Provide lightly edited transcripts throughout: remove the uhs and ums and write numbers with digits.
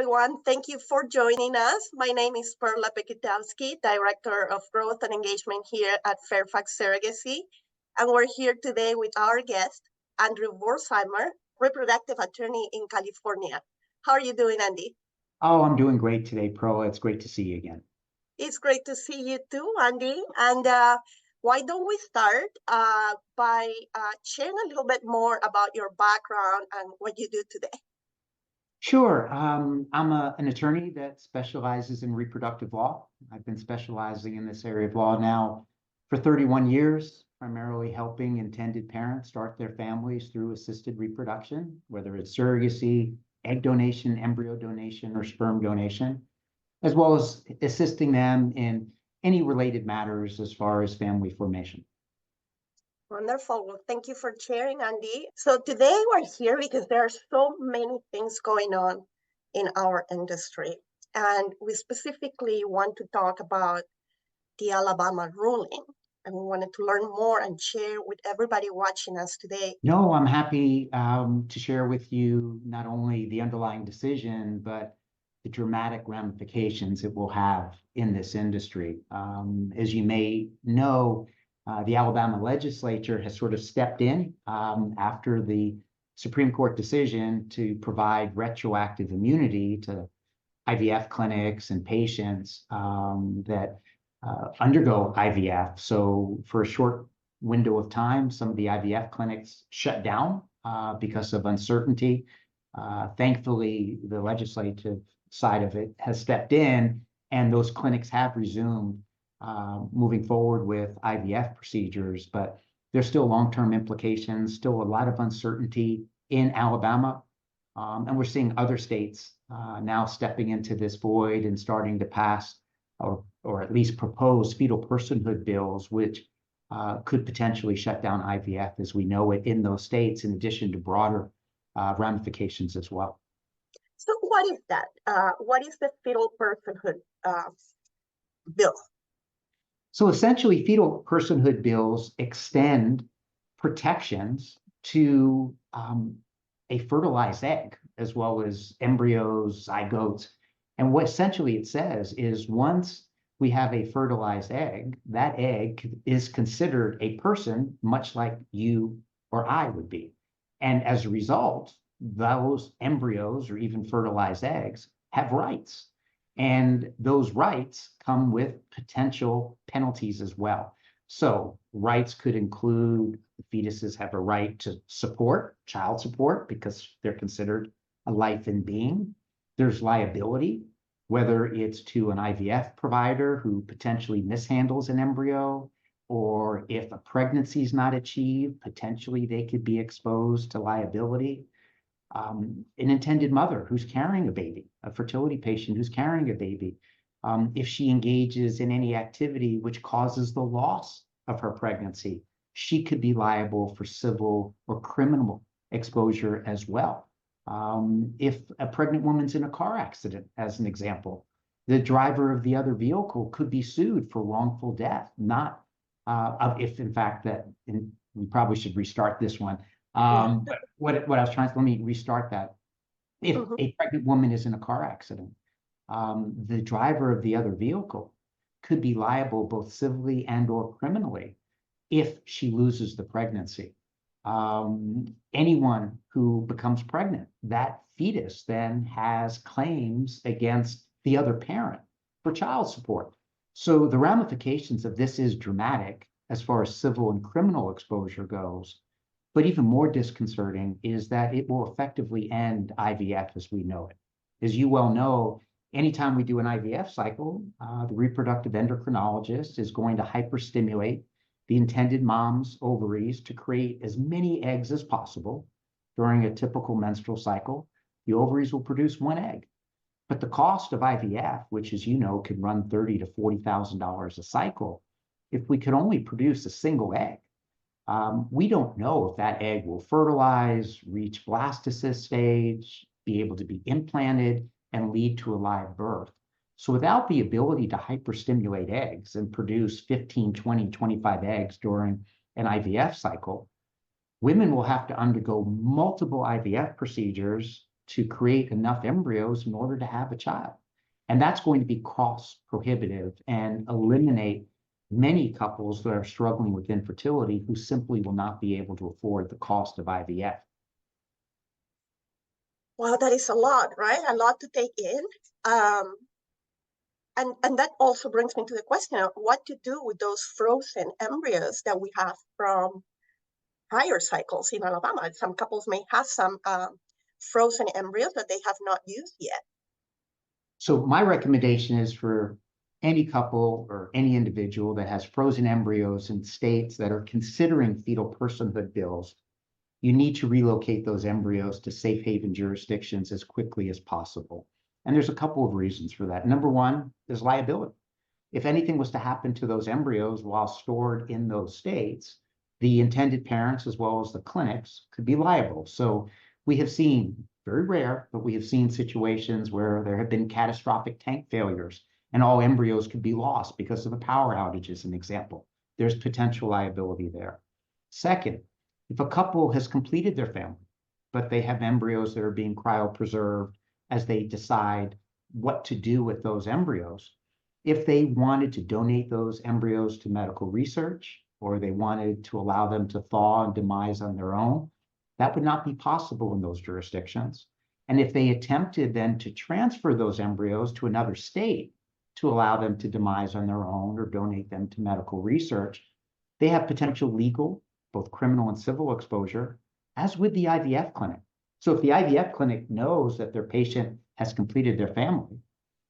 everyone. Thank you for joining us. My name is Perla Pekitowski, Director of Growth and Engagement here at Fairfax Surrogacy. And we're here today with our guest, Andrew Vorzimer, reproductive attorney in California. How are you doing, Andy? Oh, I'm doing great today, Perla. It's great to see you again. It's great to see you too, Andy. And why don't we start by sharing a little bit more about your background and what you do today? Sure. I'm an attorney that specializes in reproductive law. I've been specializing in this area of law now for 31 years, primarily helping intended parents start their families through assisted reproduction, whether it's surrogacy, egg donation, embryo donation, or sperm donation, as well as assisting them in any related matters as far as family formation. Wonderful. Well, thank you for sharing, Andy. So today we're here because there are so many things going on in our industry. And we specifically want to talk about the Alabama ruling. And we wanted to learn more and share with everybody watching us today. No, I'm happy to share with you not only the underlying decision, but the dramatic ramifications it will have in this industry. As you may know, the Alabama legislature has sort of stepped in after the Supreme Court decision to provide retroactive immunity to IVF clinics and patients that undergo IVF. So for a short window of time, some of the IVF clinics shut down because of uncertainty. Thankfully, the legislative side of it has stepped in, and those clinics have resumed moving forward with IVF procedures, but there's still long-term implications, still a lot of uncertainty in Alabama. And we're seeing other states now stepping into this void and starting to pass or at least propose fetal personhood bills, which could potentially shut down IVF as we know it in those states, in addition to broader ramifications as well. So what is that? What is the fetal personhood bill? So essentially, fetal personhood bills extend protections to a fertilized egg, as well as embryos, zygotes. And what essentially it says is once we have a fertilized egg, that egg is considered a person, much like you or I would be. And as a result, those embryos or even fertilized eggs have rights. And those rights come with potential penalties as well. So rights could include the fetuses have a right to support, child support, because they're considered a life and being. There's liability, whether it's to an IVF provider who potentially mishandles an embryo, or if a pregnancy is not achieved, potentially they could be exposed to liability. An intended mother who's carrying a baby, a fertility patient who's carrying a baby, if she engages in any activity which causes the loss of her pregnancy, she could be liable for civil or criminal exposure as well. If a pregnant woman's in a car accident, as an example, the driver of the other vehicle could be sued for wrongful death, not if in fact that, and we probably should restart this one. But what I was trying to, let me restart that. If a pregnant woman is in a car accident, the driver of the other vehicle could be liable both civilly and or criminally if she loses the pregnancy. Anyone who becomes pregnant, that fetus then has claims against the other parent for child support. So the ramifications of this is dramatic as far as civil and criminal exposure goes. But even more disconcerting is that it will effectively end IVF as we know it. As you well know, anytime we do an IVF cycle, the reproductive endocrinologist is going to hyperstimulate the intended mom's ovaries to create as many eggs as possible. During a typical menstrual cycle, the ovaries will produce one egg. But the cost of IVF, which as you know, can run $30,000 to $40,000 a cycle, if we could only produce a single egg, we don't know if that egg will fertilize, reach blastocyst stage, be able to be implanted, and lead to a live birth. So without the ability to hyperstimulate eggs and produce 15, 20, 25 eggs during an IVF cycle, women will have to undergo multiple IVF procedures to create enough embryos in order to have a child. And that's going to be cost prohibitive and eliminate many couples that are struggling with infertility who simply will not be able to afford the cost of IVF. Well, that is a lot, right? A lot to take in. And that also brings me to the question of what to do with those frozen embryos that we have from prior cycles in Alabama. Some couples may have some frozen embryos that they have not used yet. So my recommendation is for any couple or any individual that has frozen embryos in states that are considering fetal personhood bills, you need to relocate those embryos to safe haven jurisdictions as quickly as possible. And there's a couple of reasons for that. Number one is liability. If anything was to happen to those embryos while stored in those states, the intended parents as well as the clinics could be liable. So we have seen, very rare, but we have seen situations where there have been catastrophic tank failures and all embryos could be lost because of a power outage, as an example. There's potential liability there. Second, if a couple has completed their family, but they have embryos that are being cryopreserved as they decide what to do with those embryos, if they wanted to donate those embryos to medical research, or they wanted to allow them to thaw and demise on their own, that would not be possible in those jurisdictions. And if they attempted then to transfer those embryos to another state to allow them to demise on their own or donate them to medical research, they have potential legal, both criminal and civil exposure, as with the IVF clinic. So if the IVF clinic knows that their patient has completed their family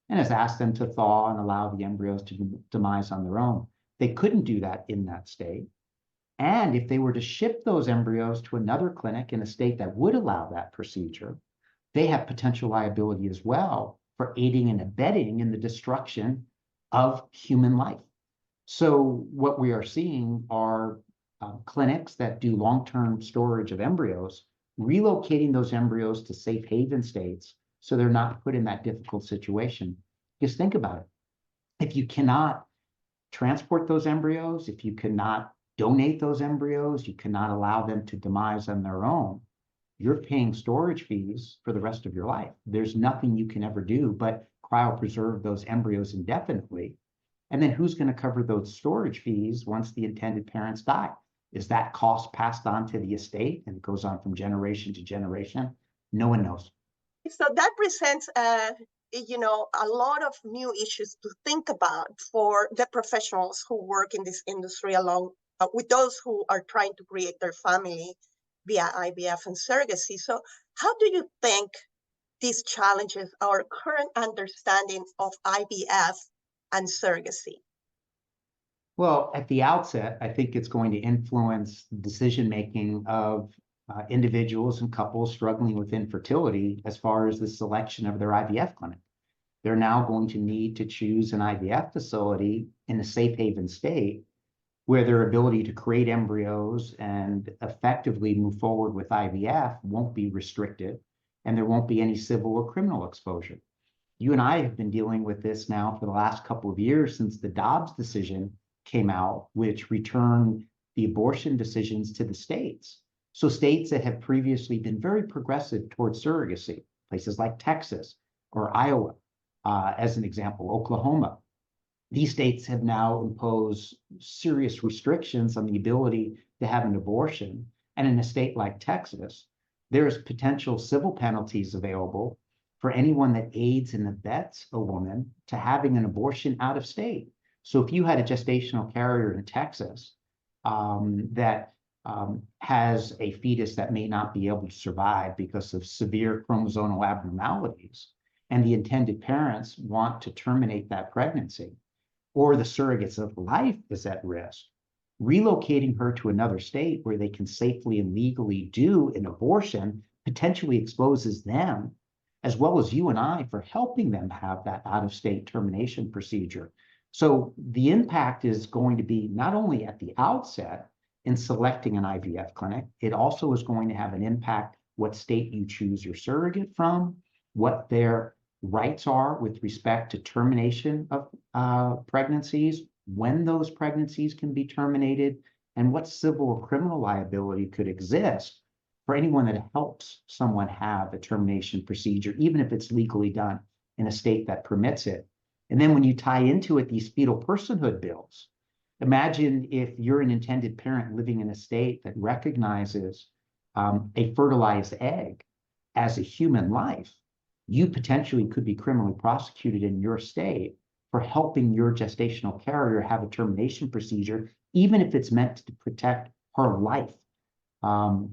and has asked them to thaw and allow the embryos to demise on their own, they couldn't do that in that state. And if they were to ship those embryos to another clinic in a state that would allow that procedure, they have potential liability as well for aiding and abetting in the destruction of human life. So what we are seeing are clinics that do long-term storage of embryos, relocating those embryos to safe haven states so they're not put in that difficult situation. Just think about it. If you cannot transport those embryos, if you cannot donate those embryos, you cannot allow them to demise on their own, you're paying storage fees for the rest of your life. There's nothing you can ever do but cryopreserve those embryos indefinitely. And then who's going to cover those storage fees once the intended parents die? Is that cost passed on to the estate and it goes on from generation to generation? No one knows. So that presents a lot of new issues to think about for the professionals who work in this industry, along with those who are trying to create their family via IVF and surrogacy. So how do you think these challenges our current understanding of IVF and surrogacy? Well, at the outset, I think it's going to influence the decision-making of individuals and couples struggling with infertility as far as the selection of their IVF clinic. They're now going to need to choose an IVF facility in a safe haven state where their ability to create embryos and effectively move forward with IVF won't be restricted, and there won't be any civil or criminal exposure. You and I have been dealing with this now for the last couple of years since the Dobbs decision came out, which returned the abortion decisions to the states. So states that have previously been very progressive towards surrogacy, places like Texas or Iowa, as an example, Oklahoma, these states have now imposed serious restrictions on the ability to have an abortion. And in a state like Texas, there's potential civil penalties available for anyone that aids and abets a woman to having an abortion out of state. So if you had a gestational carrier in Texas that has a fetus that may not be able to survive because of severe chromosomal abnormalities, and the intended parents want to terminate that pregnancy, or the surrogate's life is at risk, relocating her to another state where they can safely and legally do an abortion potentially exposes them, as well as you and I, for helping them have that out-of-state termination procedure. So the impact is going to be not only at the outset in selecting an IVF clinic, it also is going to have an impact what state you choose your surrogate from, what their rights are with respect to termination of pregnancies, when those pregnancies can be terminated, and what civil or criminal liability could exist for anyone that helps someone have a termination procedure, even if it's legally done in a state that permits it. And then when you tie into it these fetal personhood bills, imagine if you're an intended parent living in a state that recognizes a fertilized egg as a human life, you potentially could be criminally prosecuted in your state for helping your gestational carrier have a termination procedure, even if it's meant to protect her life.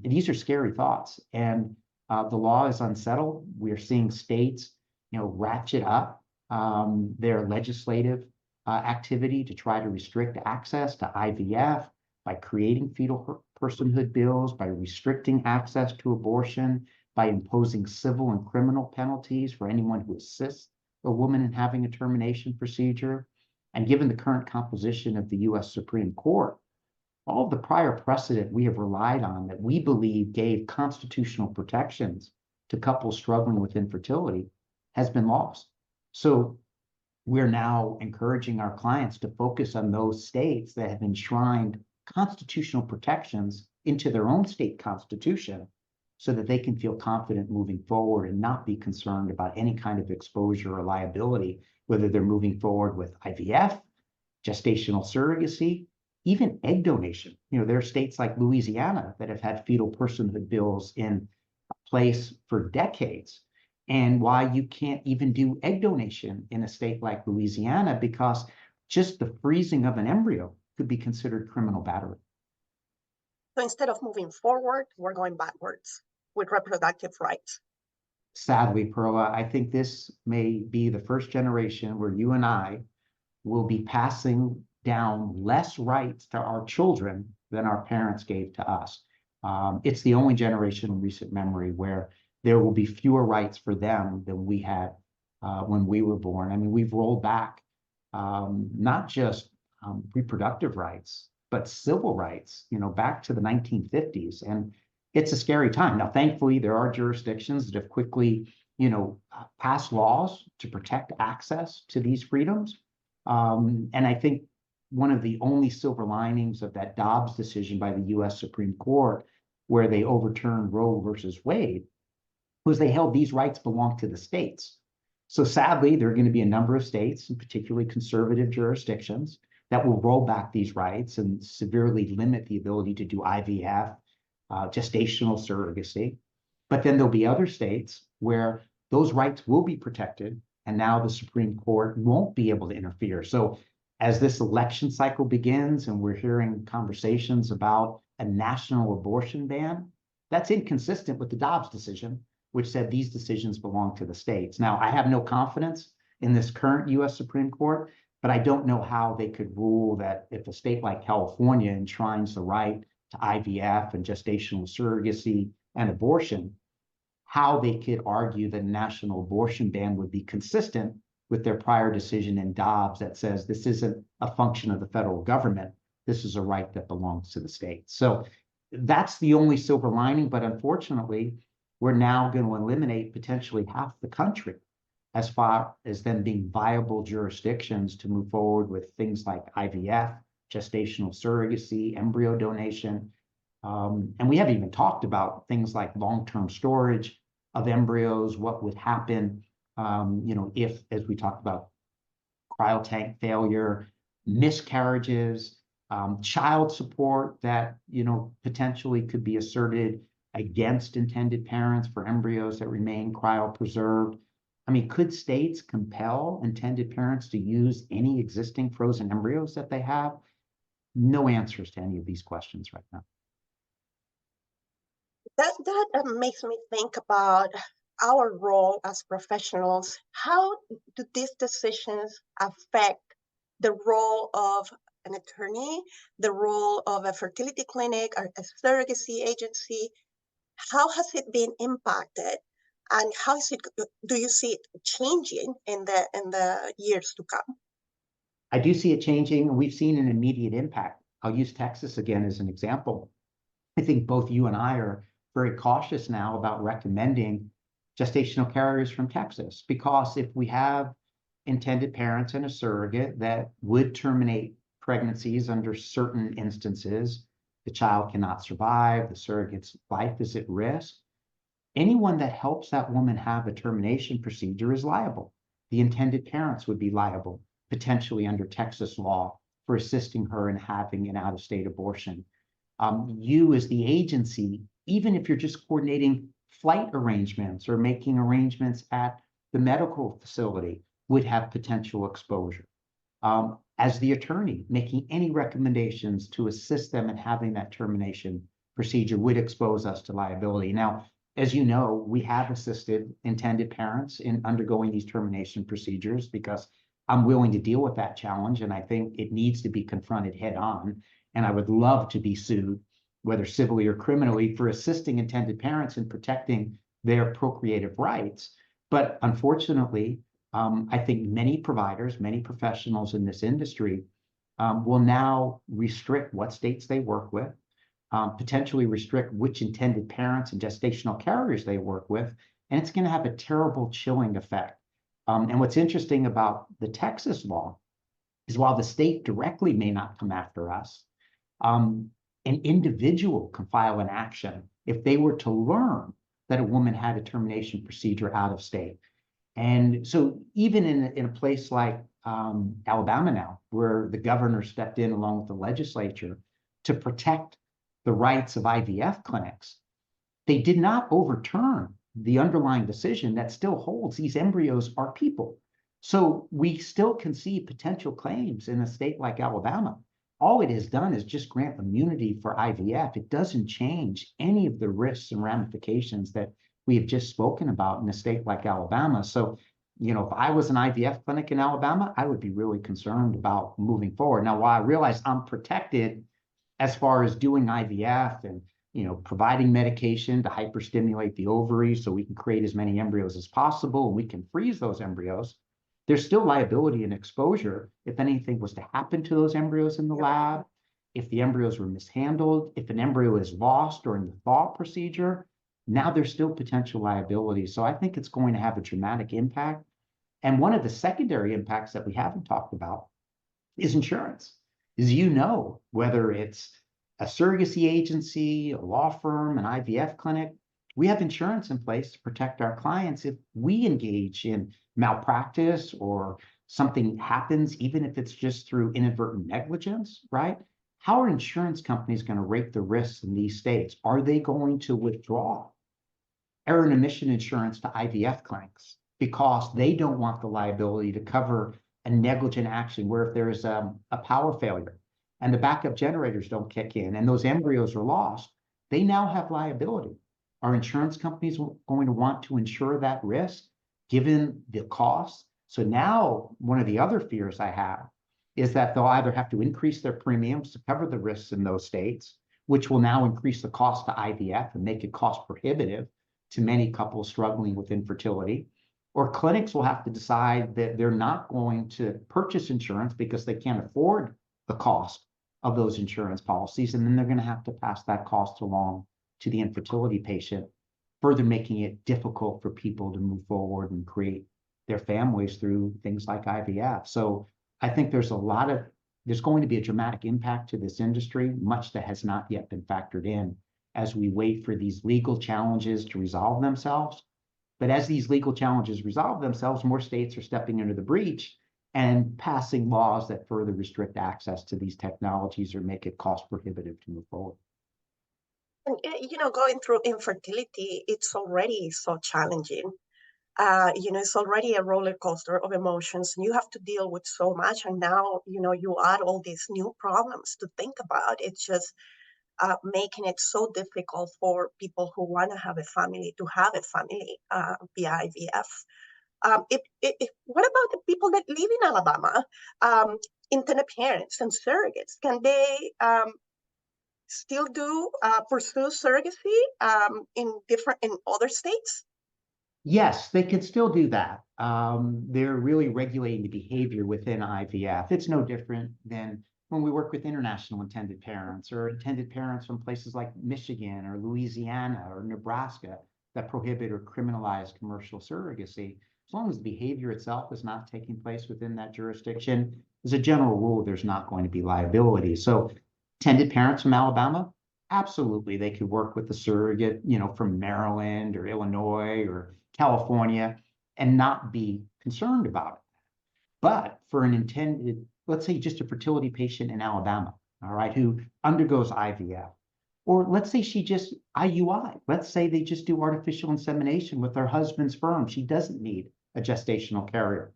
These are scary thoughts, and the law is unsettled. We're seeing states, ratchet up their legislative activity to try to restrict access to IVF by creating fetal personhood bills, by restricting access to abortion, by imposing civil and criminal penalties for anyone who assists a woman in having a termination procedure. And given the current composition of the US Supreme Court, all of the prior precedent we have relied on that we believe gave constitutional protections to couples struggling with infertility has been lost. So we're now encouraging our clients to focus on those states that have enshrined constitutional protections into their own state constitution so that they can feel confident moving forward and not be concerned about any kind of exposure or liability, whether they're moving forward with IVF, gestational surrogacy, even egg donation. There are states like Louisiana that have had fetal personhood bills in place for decades. And why you can't even do egg donation in a state like Louisiana, because just the freezing of an embryo could be considered criminal battery. So instead of moving forward, we're going backwards with reproductive rights. Sadly, Perla, I think this may be the first generation where you and I will be passing down less rights to our children than our parents gave to us. It's the only generation in recent memory where there will be fewer rights for them than we had when we were born. I mean, we've rolled back not just reproductive rights, but civil rights, back to the 1950s. And it's a scary time. Now, thankfully, there are jurisdictions that have quickly, passed laws to protect access to these freedoms. And I think one of the only silver linings of that Dobbs decision by the US Supreme Court, where they overturned Roe versus Wade, was they held these rights belong to the states. So sadly, there are going to be a number of states, and particularly conservative jurisdictions, that will roll back these rights and severely limit the ability to do IVF, gestational surrogacy. But then there'll be other states where those rights will be protected, and now the Supreme Court won't be able to interfere. So as this election cycle begins and we're hearing conversations about a national abortion ban, that's inconsistent with the Dobbs decision, which said these decisions belong to the states. Now, I have no confidence in this current US Supreme Court, but I don't know how they could rule that if a state like California enshrines the right to IVF and gestational surrogacy and abortion, how they could argue that a national abortion ban would be consistent with their prior decision in Dobbs that says this isn't a function of the federal government, this is a right that belongs to the states. So that's the only silver lining, but unfortunately, we're now going to eliminate potentially half the country as far as them being viable jurisdictions to move forward with things like IVF, gestational surrogacy, embryo donation. And we haven't even talked about things like long-term storage of embryos, what would happen, if, as we talked about, cryotank failure, miscarriages, child support that, potentially could be asserted against intended parents for embryos that remain cryopreserved. I mean, could states compel intended parents to use any existing frozen embryos that they have? No answers to any of these questions right now. That makes me think about our role as professionals. How do these decisions affect the role of an attorney, the role of a fertility clinic, or a surrogacy agency? How has it been impacted, and how is it? Do you see it changing in the years to come? I do see it changing. We've seen an immediate impact. I'll use Texas again as an example. I think both you and I are very cautious now about recommending gestational carriers from Texas, because if we have intended parents and a surrogate that would terminate pregnancies under certain instances, the child cannot survive, the surrogate's life is at risk, anyone that helps that woman have a termination procedure is liable. The intended parents would be liable, potentially under Texas law, for assisting her in having an out-of-state abortion. You as the agency, even if you're just coordinating flight arrangements or making arrangements at the medical facility, would have potential exposure. As the attorney, making any recommendations to assist them in having that termination procedure would expose us to liability. Now, as you know, we have assisted intended parents in undergoing these termination procedures because I'm willing to deal with that challenge, and I think it needs to be confronted head on. And I would love to be sued, whether civilly or criminally, for assisting intended parents in protecting their procreative rights. But unfortunately, I think many providers, many professionals in this industry will now restrict what states they work with, potentially restrict which intended parents and gestational carriers they work with, and it's going to have a terrible chilling effect. And what's interesting about the Texas law is while the state directly may not come after us, an individual can file an action if they were to learn that a woman had a termination procedure out of state. And so even in a place like Alabama now, where the governor stepped in along with the legislature to protect the rights of IVF clinics, they did not overturn the underlying decision that still holds these embryos are people. So we still can see potential claims in a state like Alabama. All it has done is just grant immunity for IVF. It doesn't change any of the risks and ramifications that we have just spoken about in a state like Alabama. So, if I was an IVF clinic in Alabama, I would be really concerned about moving forward. Now, while I realize I'm protected as far as doing IVF and providing medication to hyperstimulate the ovaries so we can create as many embryos as possible and we can freeze those embryos, there's still liability and exposure if anything was to happen to those embryos in the lab, if the embryos were mishandled, if an embryo is lost during the thaw procedure. Now there's still potential liability. So I think it's going to have a dramatic impact. And one of the secondary impacts that we haven't talked about is insurance. As you know, whether it's a surrogacy agency, a law firm, an IVF clinic, we have insurance in place to protect our clients if we engage in malpractice or something happens, even if it's just through inadvertent negligence, right? How are insurance companies going to rate the risks in these states? Are they going to withdraw error and omission insurance to IVF clinics because they don't want the liability to cover a negligent action where if there's a power failure and the backup generators don't kick in and those embryos are lost, they now have liability. Are insurance companies going to want to insure that risk given the cost? So now one of the other fears I have is that they'll either have to increase their premiums to cover the risks in those states, which will now increase the cost to IVF and make it cost prohibitive to many couples struggling with infertility, or clinics will have to decide that they're not going to purchase insurance because they can't afford the cost of those insurance policies, and then they're going to have to pass that cost along to the infertility patient, further making it difficult for people to move forward and create their families through things like IVF. So I think there's going to be a dramatic impact to this industry, much that has not yet been factored in as we wait for these legal challenges to resolve themselves. But as these legal challenges resolve themselves, more states are stepping into the breach and passing laws that further restrict access to these technologies or make it cost prohibitive to move forward. And going through infertility, it's already so challenging. It's already a roller coaster of emotions, and you have to deal with so much. And now, you add all these new problems to think about. It's just making it so difficult for people who want to have a family to have a family via IVF. What about the people that live in Alabama, intended parents and surrogates? Can they still pursue surrogacy in other states? Yes, they can still do that. They're really regulating the behavior within IVF. It's no different than when we work with international intended parents or intended parents from places like Michigan or Louisiana or Nebraska that prohibit or criminalize commercial surrogacy. As long as the behavior itself is not taking place within that jurisdiction, as a general rule, there's not going to be liability. So Intended parents from Alabama, absolutely, they could work with the surrogate, from Maryland or Illinois or California and not be concerned about it. But for an intended, let's say just a fertility patient in Alabama, all right, who undergoes IVF, or let's say she just IUI, let's say they just do artificial insemination with her husband's sperm. She doesn't need a gestational carrier.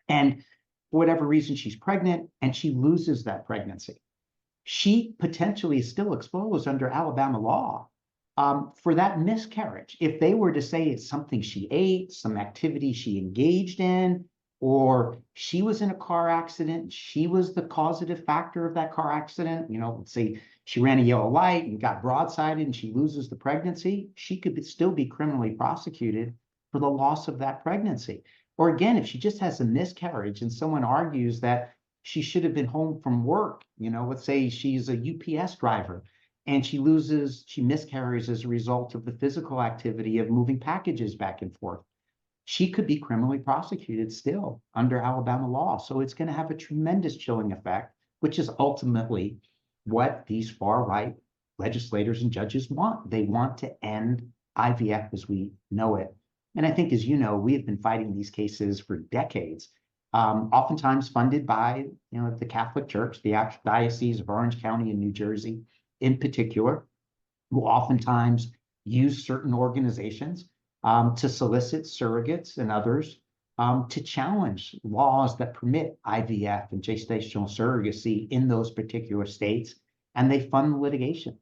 And for whatever reason, she's pregnant and she loses that pregnancy. She potentially is still exposed under Alabama law for that miscarriage. If they were to say it's something she ate, some activity she engaged in, or she was in a car accident, she was the causative factor of that car accident, let's say she ran a yellow light and got broadsided and she loses the pregnancy, she could still be criminally prosecuted for the loss of that pregnancy. Or again, if she just has a miscarriage and someone argues that she should have been home from work, let's say she's a UPS driver and she miscarries as a result of the physical activity of moving packages back and forth. She could be criminally prosecuted still under Alabama law. So it's going to have a tremendous chilling effect, which is ultimately what these far-right legislators and judges want. They want to end IVF as we know it. And I think, as you know, we have been fighting these cases for decades, oftentimes funded by, the Catholic Church, the Diocese of Orange County in New Jersey in particular, who oftentimes use certain organizations to solicit surrogates and others to challenge laws that permit IVF and gestational surrogacy in those particular states, and they fund the litigation.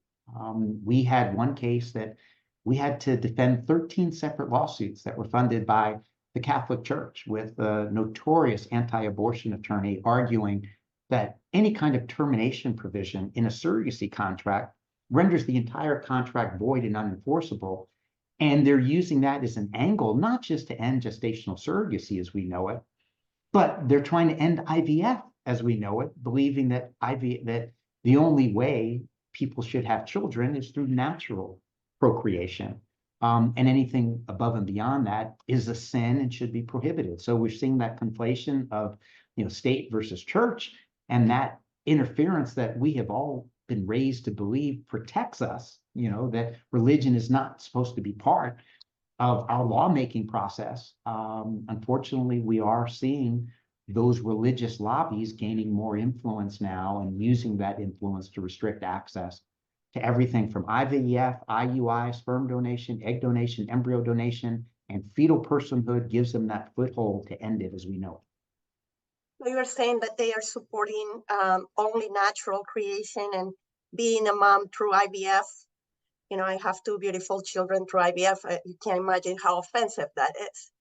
We had one case that we had to defend 13 separate lawsuits that were funded by the Catholic Church, with a notorious anti-abortion attorney arguing that any kind of termination provision in a surrogacy contract renders the entire contract void and unenforceable. And they're using that as an angle, not just to end gestational surrogacy as we know it, but they're trying to end IVF as we know it, believing that that the only way people should have children is through natural procreation. And anything above and beyond that is a sin and should be prohibited. So we're seeing that conflation of, state versus church, and that interference that we have all been raised to believe protects us, that religion is not supposed to be part of our lawmaking process. Unfortunately, we are seeing those religious lobbies gaining more influence now and using that influence to restrict access to everything from IVF, IUI, sperm donation, egg donation, embryo donation, and fetal personhood gives them that foothold to end it as we know it. So you're saying that they are supporting only natural creation and being a mom through IVF. I have two beautiful children through IVF. You can't imagine how offensive that is.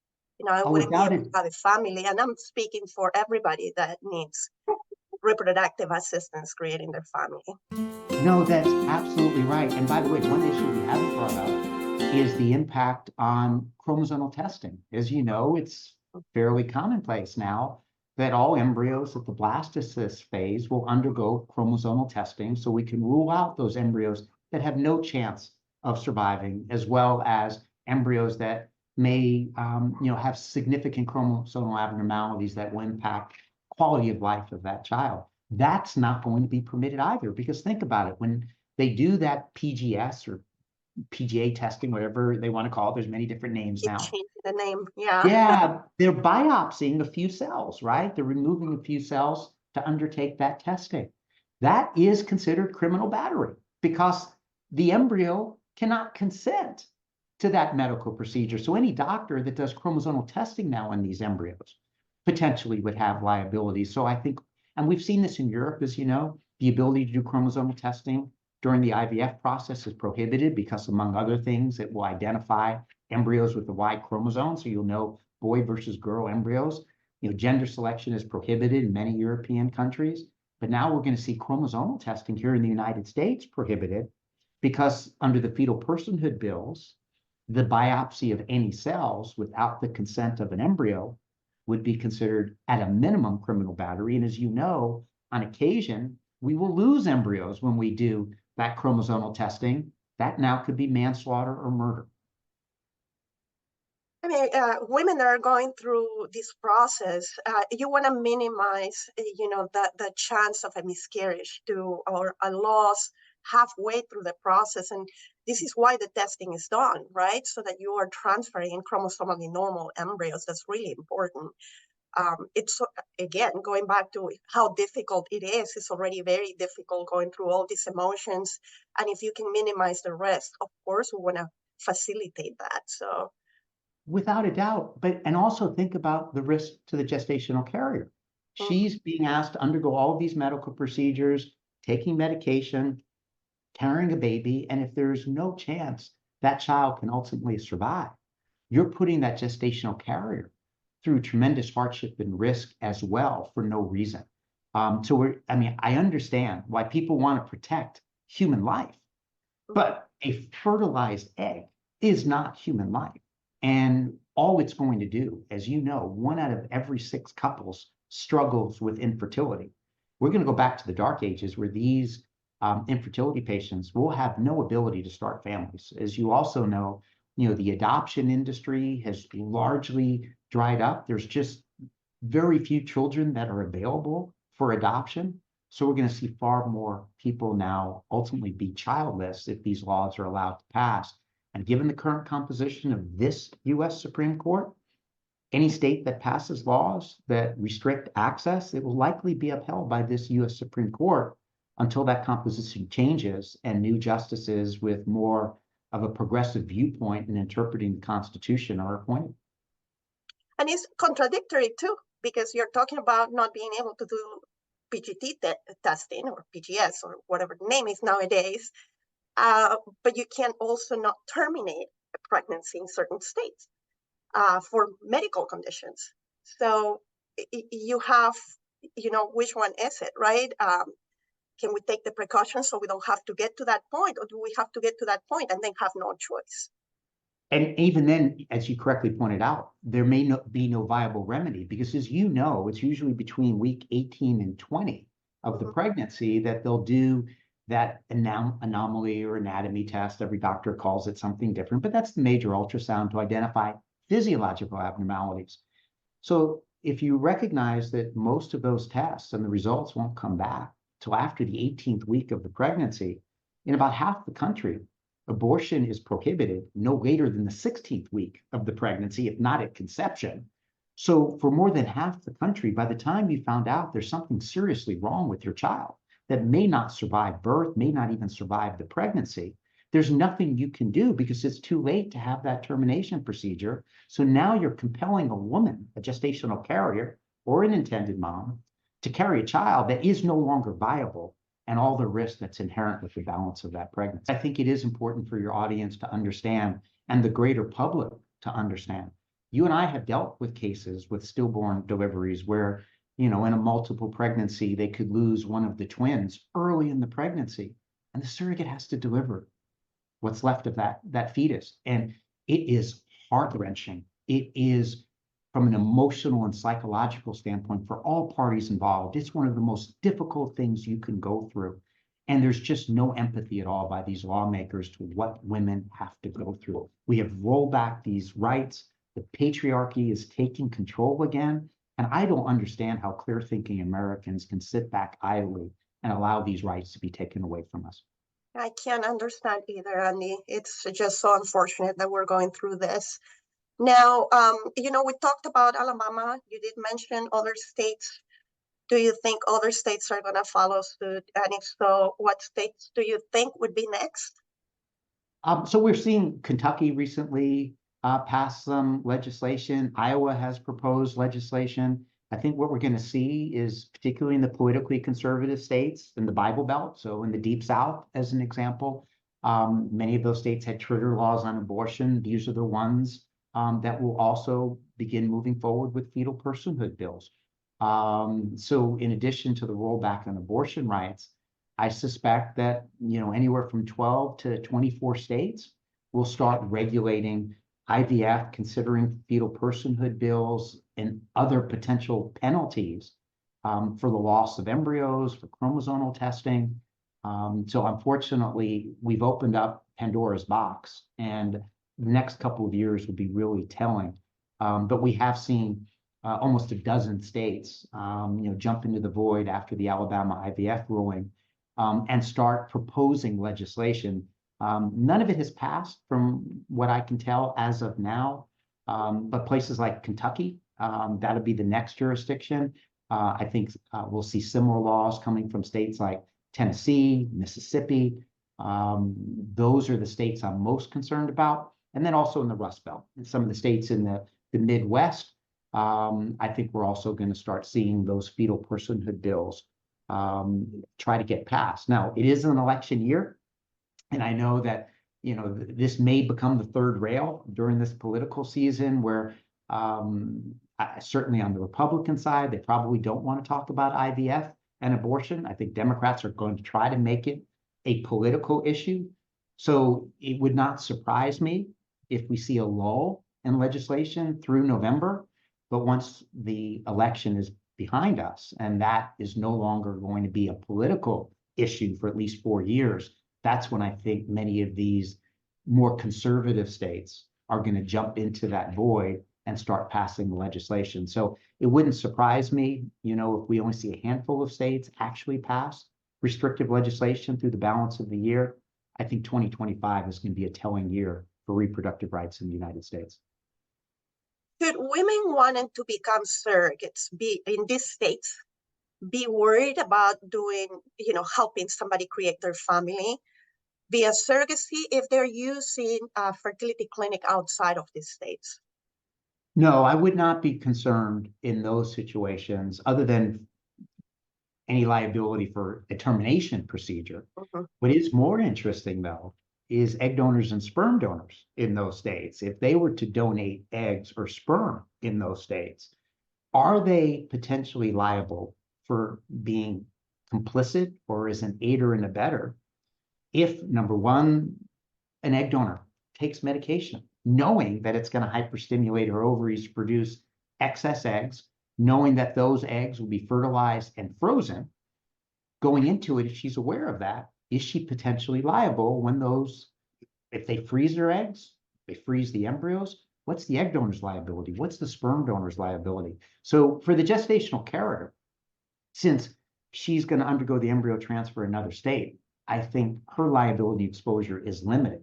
I wouldn't be able to have a family, and I'm speaking for everybody that needs reproductive assistance creating their family. No, that's absolutely right. And by the way, one issue we haven't brought up is the impact on chromosomal testing. As you know, it's fairly commonplace now that all embryos at the blastocyst phase will undergo chromosomal testing, so we can rule out those embryos that have no chance of surviving, as well as embryos that may have significant chromosomal abnormalities that will impact quality of life of that child. That's not going to be permitted either, because think about it, when they do that PGS or PGA testing, whatever they want to call it, there's many different names now. Change the name, yeah. Yeah, they're biopsying a few cells, right? They're removing a few cells to undertake that testing. That is considered criminal battery because the embryo cannot consent to that medical procedure. So any doctor that does chromosomal testing now on these embryos potentially would have liability. So I think, and we've seen this in Europe, as you know, the ability to do chromosomal testing during the IVF process is prohibited because, among other things, it will identify embryos with the Y chromosome, so you'll know boy versus girl embryos. Gender selection is prohibited in many European countries, but now we're going to see chromosomal testing here in the United States prohibited because under the fetal personhood bills, the biopsy of any cells without the consent of an embryo would be considered at a minimum criminal battery. And as you know, on occasion, we will lose embryos when we do that chromosomal testing. That now could be manslaughter or murder. I mean, women that are going through this process, you want to minimize, the chance of a miscarriage or a loss halfway through the process. And this is why the testing is done, right? So that you are transferring chromosomally normal embryos. That's really important. It's again, going back to how difficult it is. It's already very difficult going through all these emotions. And if you can minimize the risk, of course, we want to facilitate that. So. Without a doubt, and also think about the risk to the gestational carrier. She's being asked to undergo all of these medical procedures, taking medication, carrying a baby, and if there's no chance that child can ultimately survive, you're putting that gestational carrier through tremendous hardship and risk as well for no reason. I understand why people want to protect human life, but a fertilized egg is not human life. And all it's going to do, as you know, 1 out of every 6 couples struggles with infertility. We're going to go back to the dark ages where these infertility patients will have no ability to start families. As you also know, the adoption industry has largely dried up. There's just very few children that are available for adoption. So we're going to see far more people now ultimately be childless if these laws are allowed to pass. And given the current composition of this U.S. Supreme Court, any state that passes laws that restrict access, it will likely be upheld by this U.S. Supreme Court until that composition changes and new justices with more of a progressive viewpoint in interpreting the Constitution are appointed. And it's contradictory too, because you're talking about not being able to do PGT testing or PGS or whatever the name is nowadays, but you can also not terminate a pregnancy in certain states for medical conditions. So you have, which one is it, right? Can we take the precautions so we don't have to get to that point, or do we have to get to that point and then have no choice? And even then, as you correctly pointed out, there may be no viable remedy because, as you know, it's usually between week 18 and 20 of the pregnancy that they'll do that anomaly or anatomy test. Every doctor calls it something different, but that's the major ultrasound to identify physiological abnormalities. So if you recognize that most of those tests and the results won't come back till after the 18th week of the pregnancy, in about half the country, abortion is prohibited no later than the 16th week of the pregnancy, if not at conception. So for more than half the country, by the time you found out there's something seriously wrong with your child that may not survive birth, may not even survive the pregnancy, there's nothing you can do because it's too late to have that termination procedure. So now you're compelling a woman, a gestational carrier or an intended mom, to carry a child that is no longer viable and all the risk that's inherent with the balance of that pregnancy. I think it is important for your audience to understand and the greater public to understand. You and I have dealt with cases with stillborn deliveries where, in a multiple pregnancy, they could lose one of the twins early in the pregnancy, and the surrogate has to deliver what's left of that fetus. And it is heart-wrenching. It is, from an emotional and psychological standpoint, for all parties involved, it's one of the most difficult things you can go through. And there's just no empathy at all by these lawmakers to what women have to go through. We have rolled back these rights. The patriarchy is taking control again. And I don't understand how clear-thinking Americans can sit back idly and allow these rights to be taken away from us. I can't understand either, Andy. It's just so unfortunate that we're going through this. Now, we talked about Alabama. You did mention other states. Do you think other states are going to follow suit? And if so, what states do you think would be next? So we're seeing Kentucky recently pass some legislation. Iowa has proposed legislation. I think what we're going to see is, particularly in the politically conservative states in the Bible Belt, so in the Deep South, as an example, many of those states had trigger laws on abortion. These are the ones that will also begin moving forward with fetal personhood bills. So in addition to the rollback on abortion rights, I suspect that, anywhere from 12 to 24 states will start regulating IVF, considering fetal personhood bills and other potential penalties for the loss of embryos, for chromosomal testing. So unfortunately, we've opened up Pandora's box, and the next couple of years will be really telling. But we have seen almost a dozen states, jump into the void after the Alabama IVF ruling and start proposing legislation. None of it has passed from what I can tell as of now, but places like Kentucky, that'll be the next jurisdiction. I think we'll see similar laws coming from states like Tennessee, Mississippi. Those are the states I'm most concerned about. And then also in the Rust Belt, and some of the states in the Midwest, I think we're also going to start seeing those fetal personhood bills try to get passed. Now, it is an election year, and I know that this may become the third rail during this political season where certainly on the Republican side, they probably don't want to talk about IVF and abortion. I think Democrats are going to try to make it a political issue. So it would not surprise me if we see a lull in legislation through November. But once the election is behind us, and that is no longer going to be a political issue for at least 4 years, that's when I think many of these more conservative states are going to jump into that void and start passing the legislation. So it wouldn't surprise me, if we only see a handful of states actually pass restrictive legislation through the balance of the year. I think 2025 is going to be a telling year for reproductive rights in the United States. Should women wanting to become surrogates be in these states be worried about doing, helping somebody create their family via surrogacy if they're using a fertility clinic outside of these states? No, I would not be concerned in those situations other than any liability for a termination procedure. Mm-hmm. What is more interesting, though, is egg donors and sperm donors in those states. If they were to donate eggs or sperm in those states, are they potentially liable for being complicit or as an aider and abetter if, number one, an egg donor takes medication, knowing that it's going to hyperstimulate her ovaries to produce excess eggs, knowing that those eggs will be fertilized and frozen, going into it, if she's aware of that, is she potentially liable when if they freeze their eggs, they freeze the embryos, what's the egg donor's liability? What's the sperm donor's liability? So for the gestational carrier, since she's going to undergo the embryo transfer in another state, I think her liability exposure is limited.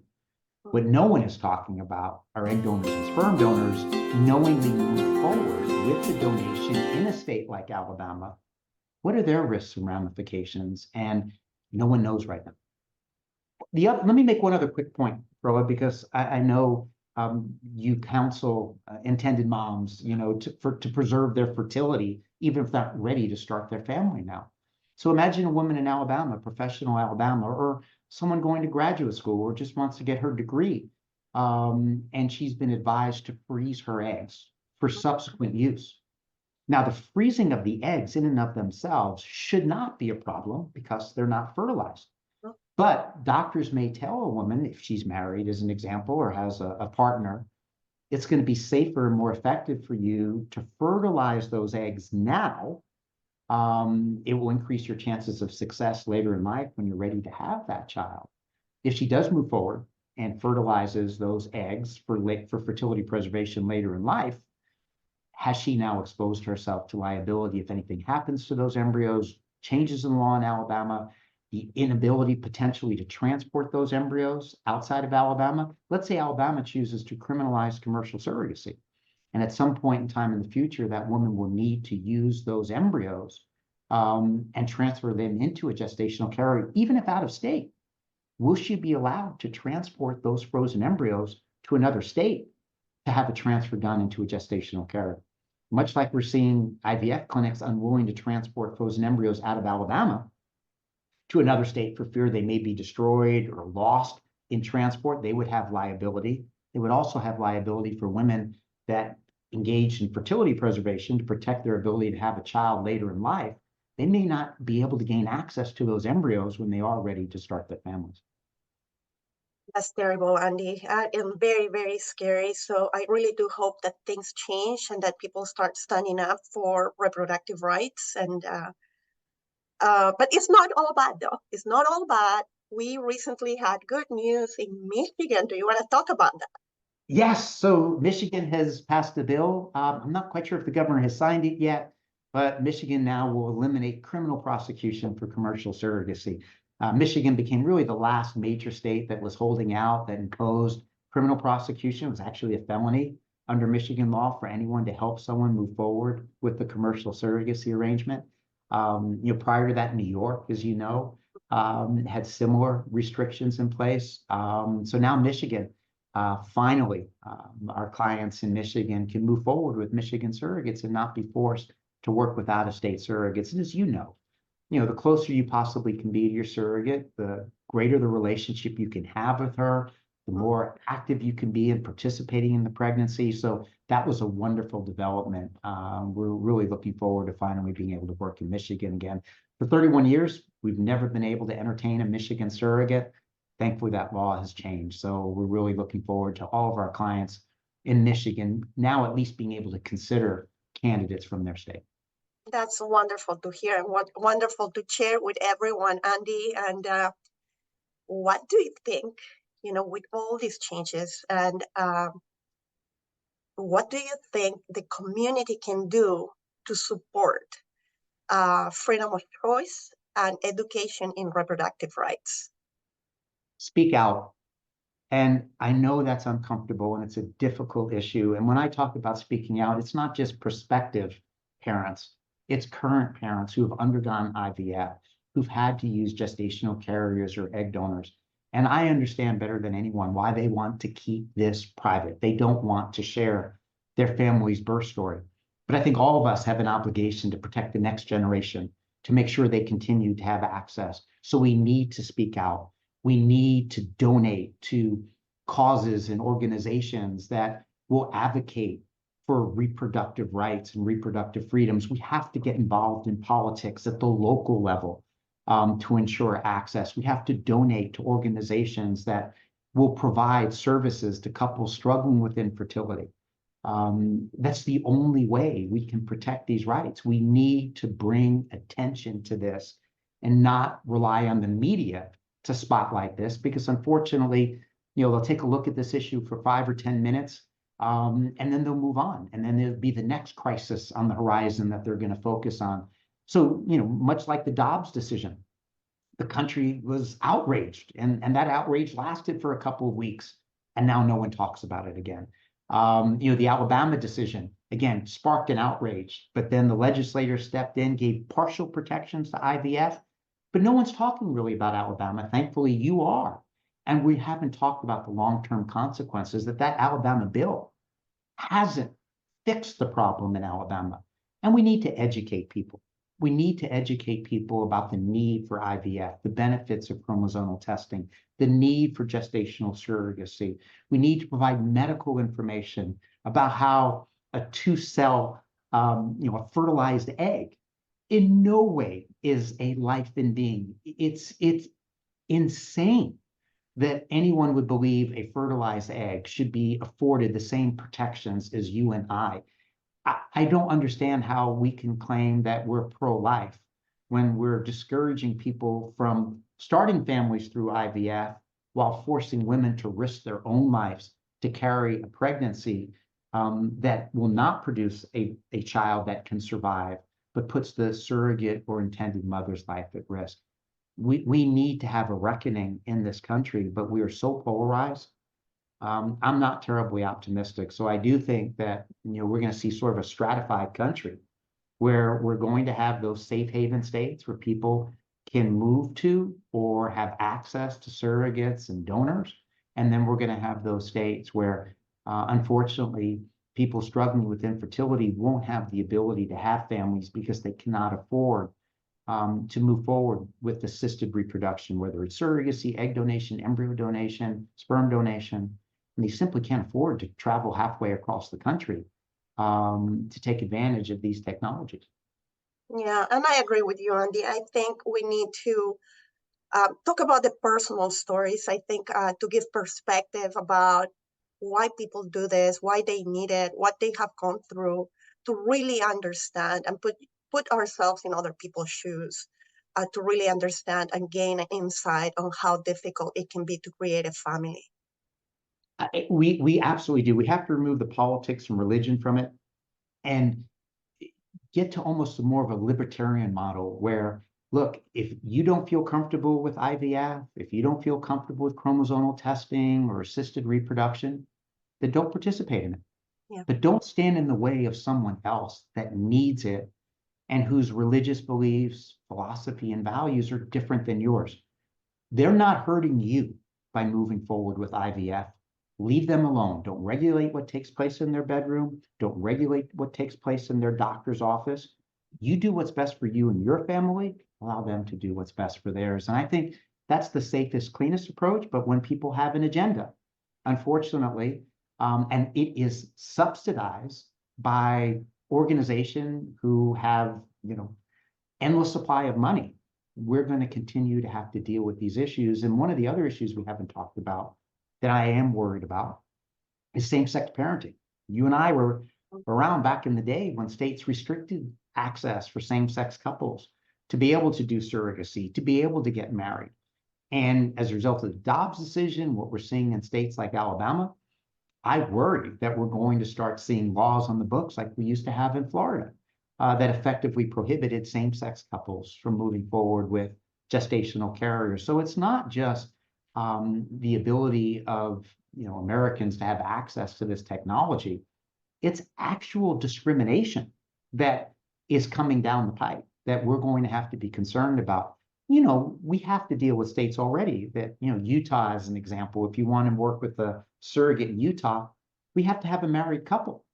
What no one is talking about are egg donors and sperm donors knowingly move forward with the donation in a state like Alabama. What are their risks and ramifications? And no one knows right now. Let me make one other quick point, Roa, because I know you counsel intended moms, to preserve their fertility, even if they're not ready to start their family now. So imagine a woman in Alabama, professional Alabama, or someone going to graduate school or just wants to get her degree, and she's been advised to freeze her eggs for subsequent use. Now, the freezing of the eggs in and of themselves should not be a problem because they're not fertilized. But doctors may tell a woman, if she's married, as an example, or has a partner, it's going to be safer and more effective for you to fertilize those eggs now. It will increase your chances of success later in life when you're ready to have that child. If she does move forward and fertilizes those eggs for fertility preservation later in life, has she now exposed herself to liability if anything happens to those embryos, changes in law in Alabama, the inability potentially to transport those embryos outside of Alabama? Let's say Alabama chooses to criminalize commercial surrogacy. And at some point in time in the future, that woman will need to use those embryos and transfer them into a gestational carrier, even if out of state. Will she be allowed to transport those frozen embryos to another state to have a transfer done into a gestational carrier? Much like we're seeing IVF clinics unwilling to transport frozen embryos out of Alabama to another state for fear they may be destroyed or lost in transport, they would have liability. They would also have liability for women that engaged in fertility preservation to protect their ability to have a child later in life. They may not be able to gain access to those embryos when they are ready to start their families. That's terrible, Andy, and very, very scary. So I really do hope that things change and that people start standing up for reproductive rights. And but it's not all bad, though. It's not all bad. We recently had good news in Michigan. Do you want to talk about that? Yes, so Michigan has passed a bill. I'm not quite sure if the governor has signed it yet, but Michigan now will eliminate criminal prosecution for commercial surrogacy. Michigan became really the last major state that was holding out, that imposed criminal prosecution. It was actually a felony under Michigan law for anyone to help someone move forward with the commercial surrogacy arrangement. Prior to that, New York, as you know, had similar restrictions in place. So now Michigan, finally, our clients in Michigan can move forward with Michigan surrogates and not be forced to work with out-of-state surrogates. And as you know, the closer you possibly can be to your surrogate, the greater the relationship you can have with her, the more active you can be in participating in the pregnancy. So that was a wonderful development. We're really looking forward to finally being able to work in Michigan again. For 31 years, we've never been able to entertain a Michigan surrogate. Thankfully, that law has changed. So we're really looking forward to all of our clients in Michigan now at least being able to consider candidates from their state. That's wonderful to hear and wonderful to share with everyone, Andy. And what do you think, with all these changes, and what do you think the community can do to support freedom of choice and education in reproductive rights? Speak out. And I know that's uncomfortable and it's a difficult issue. And when I talk about speaking out, it's not just prospective parents, it's current parents who have undergone IVF, who've had to use gestational carriers or egg donors. And I understand better than anyone why they want to keep this private. They don't want to share their family's birth story. But I think all of us have an obligation to protect the next generation, to make sure they continue to have access. So we need to speak out. We need to donate to causes and organizations that will advocate for reproductive rights and reproductive freedoms. We have to get involved in politics at the local level to ensure access. We have to donate to organizations that will provide services to couples struggling with infertility. That's the only way we can protect these rights. We need to bring attention to this and not rely on the media to spotlight this, because unfortunately, they'll take a look at this issue for 5 or 10 minutes, and then they'll move on. And then there'll be the next crisis on the horizon that they're going to focus on. So, much like the Dobbs decision, the country was outraged, and that outrage lasted for a couple of weeks, and now no one talks about it again. The Alabama decision, again, sparked an outrage, but then the legislators stepped in, gave partial protections to IVF, but no one's talking really about Alabama. Thankfully, you are. And we haven't talked about the long-term consequences that Alabama bill hasn't fixed the problem in Alabama. And we need to educate people. We need to educate people about the need for IVF, the benefits of chromosomal testing, the need for gestational surrogacy. We need to provide medical information about how a two-cell, a fertilized egg in no way is a life in being. It's insane that anyone would believe a fertilized egg should be afforded the same protections as you and I. I don't understand how we can claim that we're pro-life when we're discouraging people from starting families through IVF while forcing women to risk their own lives to carry a pregnancy that will not produce a child that can survive, but puts the surrogate or intended mother's life at risk. We need to have a reckoning in this country, but we are so polarized. I'm not terribly optimistic. So I do think that we're going to see sort of a stratified country where we're going to have those safe haven states where people can move to or have access to surrogates and donors. And then we're going to have those states where, unfortunately, people struggling with infertility won't have the ability to have families because they cannot afford to move forward with assisted reproduction, whether it's surrogacy, egg donation, embryo donation, sperm donation. And they simply can't afford to travel halfway across the country to take advantage of these technologies. Yeah, and I agree with you, Andy. I think we need to talk about the personal stories. I think to give perspective about why people do this, why they need it, what they have gone through, to really understand and put ourselves in other people's shoes, to really understand and gain an insight on how difficult it can be to create a family. We absolutely do. We have to remove the politics and religion from it and get to almost more of a libertarian model where, look, if you don't feel comfortable with IVF, if you don't feel comfortable with chromosomal testing or assisted reproduction, then don't participate in it. Yeah. But don't stand in the way of someone else that needs it and whose religious beliefs, philosophy, and values are different than yours. They're not hurting you by moving forward with IVF. Leave them alone. Don't regulate what takes place in their bedroom. Don't regulate what takes place in their doctor's office. You do what's best for you and your family. Allow them to do what's best for theirs. And I think that's the safest, cleanest approach. But when people have an agenda, unfortunately, and it is subsidized by organizations who have, endless supply of money, we're going to continue to have to deal with these issues. And one of the other issues we haven't talked about that I am worried about is same-sex parenting. You and I were around back in the day when states restricted access for same-sex couples to be able to do surrogacy, to be able to get married. And as a result of the Dobbs decision, what we're seeing in states like Alabama, I worry that we're going to start seeing laws on the books like we used to have in Florida that effectively prohibited same-sex couples from moving forward with gestational carriers. So it's not just the ability of Americans to have access to this technology. It's actual discrimination that is coming down the pipe that we're going to have to be concerned about. We have to deal with states already that, Utah is an example. If you want to work with a surrogate in Utah, we have to have a married couple.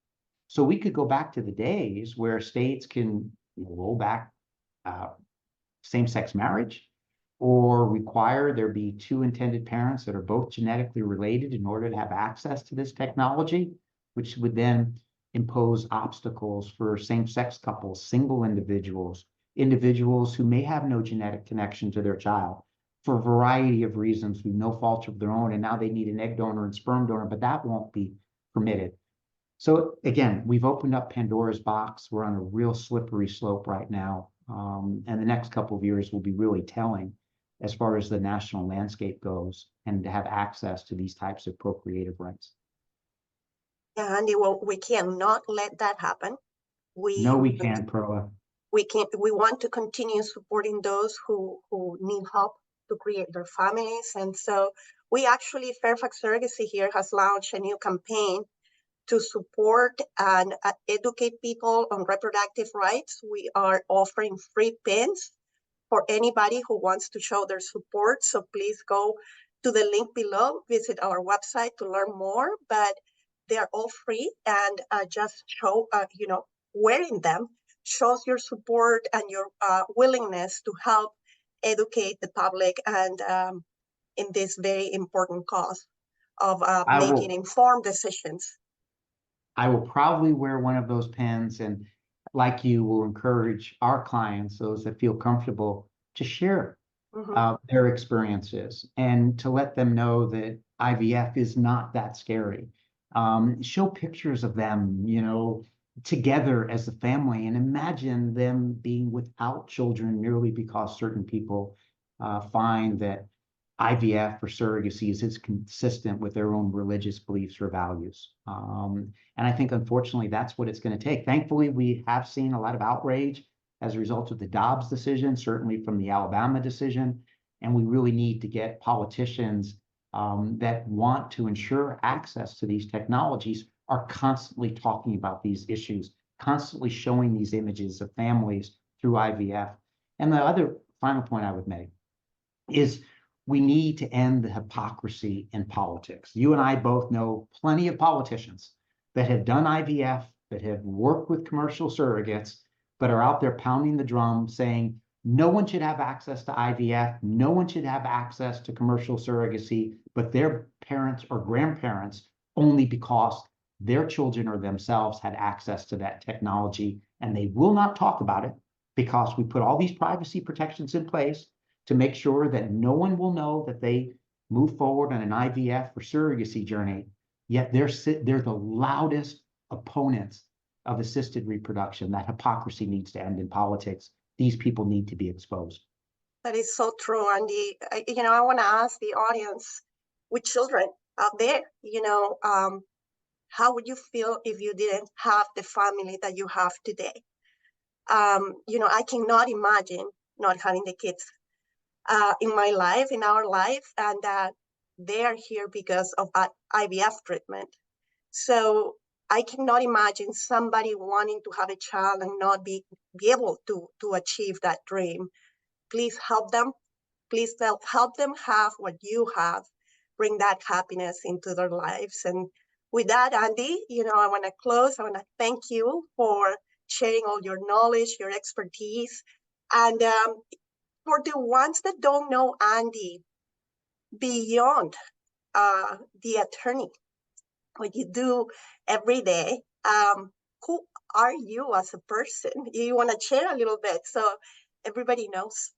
So we could go back to the days where states can roll back same-sex marriage or require there be two intended parents that are both genetically related in order to have access to this technology, which would then impose obstacles for same-sex couples, single individuals, individuals who may have no genetic connection to their child for a variety of reasons through no fault of their own, and now they need an egg donor and sperm donor, but that won't be permitted. So again, we've opened up Pandora's box. We're on a real slippery slope right now. And the next couple of years will be really telling as far as the national landscape goes and to have access to these types of procreative rights. Yeah, Andy, well, we cannot let that happen. No, we can't, Perla. We want to continue supporting those who need help to create their families. And so Fairfax Surrogacy here has launched a new campaign to support and educate people on reproductive rights. We are offering free pins for anybody who wants to show their support. So please go to the link below, visit our website to learn more, but they are all free and just show, wearing them shows your support and your willingness to help educate the public and in this very important cause of making informed decisions. I will probably wear one of those pins and like you will encourage our clients, those that feel comfortable, to share their experiences and to let them know that IVF is not that scary. Show pictures of them, together as a family, and imagine them being without children merely because certain people find that IVF or surrogacy is consistent with their own religious beliefs or values. And I think, unfortunately, that's what it's going to take. Thankfully, we have seen a lot of outrage as a result of the Dobbs decision, certainly from the Alabama decision. And we really need to get politicians that want to ensure access to these technologies are constantly talking about these issues, constantly showing these images of families through IVF. And the other final point I would make is we need to end the hypocrisy in politics. You and I both know plenty of politicians that have done IVF, that have worked with commercial surrogates, but are out there pounding the drum saying, no one should have access to IVF, no one should have access to commercial surrogacy, but their parents or grandparents only because their children or themselves had access to that technology, and they will not talk about it because we put all these privacy protections in place to make sure that no one will know that they move forward on an IVF or surrogacy journey, yet they're the loudest opponents of assisted reproduction. That hypocrisy needs to end in politics. These people need to be exposed. That is so true, Andy. I want to ask the audience with children, out there, how would you feel if you didn't have the family that you have today? I cannot imagine not having the kids in my life, in our life, and that they are here because of IVF treatment. So I cannot imagine somebody wanting to have a child and not be able to achieve that dream. Please help them. Please help them have what you have. Bring that happiness into their lives. And with that, Andy, I want to close. I want to thank you for sharing all your knowledge, your expertise. And for the ones that don't know Andy, beyond the attorney, what you do every day, who are you as a person? You want to share a little bit so everybody knows?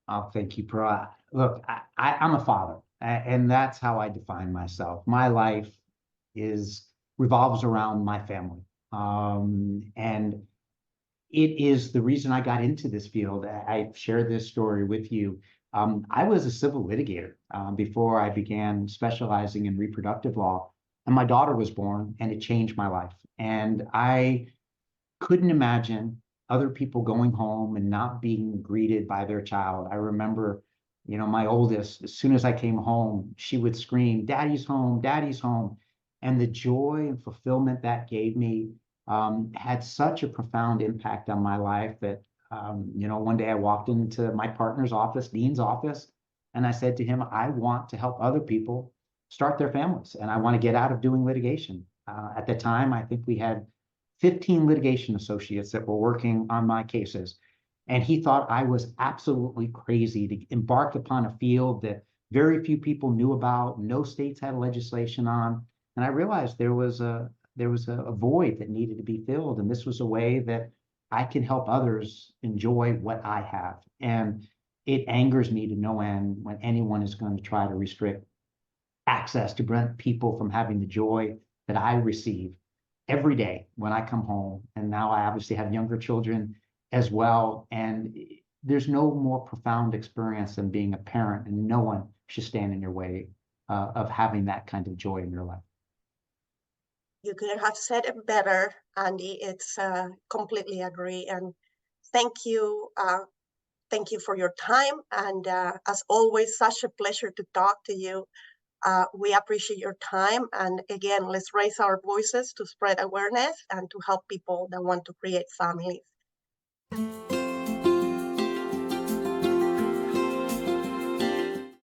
Oh, thank you, Pro. Look, I'm a father, and that's how I define myself. My life is revolves around my family. And it is the reason I got into this field. I shared this story with you. I was a civil litigator before I began specializing in reproductive law, and my daughter was born, and it changed my life. And I couldn't imagine other people going home and not being greeted by their child. I remember, my oldest, as soon as I came home, she would scream, "Daddy's home, Daddy's home." And the joy and fulfillment that gave me had such a profound impact on my life that, one day I walked into my partner's office, Dean's office, and I said to him, "I want to help other people start their families, and I want to get out of doing litigation." At the time, I think we had 15 litigation associates that were working on my cases. And he thought I was absolutely crazy to embark upon a field that very few people knew about, no states had legislation on. And I realized there was a void that needed to be filled. And this was a way that I can help others enjoy what I have. And it angers me to no end when anyone is going to try to restrict access to prevent people from having the joy that I receive every day when I come home. And now I obviously have younger children as well. And there's no more profound experience than being a parent, and no one should stand in your way of having that kind of joy in your life. You couldn't have said it better, Andy. It's completely agree. And thank you. Thank you for your time. And as always, such a pleasure to talk to you. We appreciate your time. And again, let's raise our voices to spread awareness and to help people that want to create families.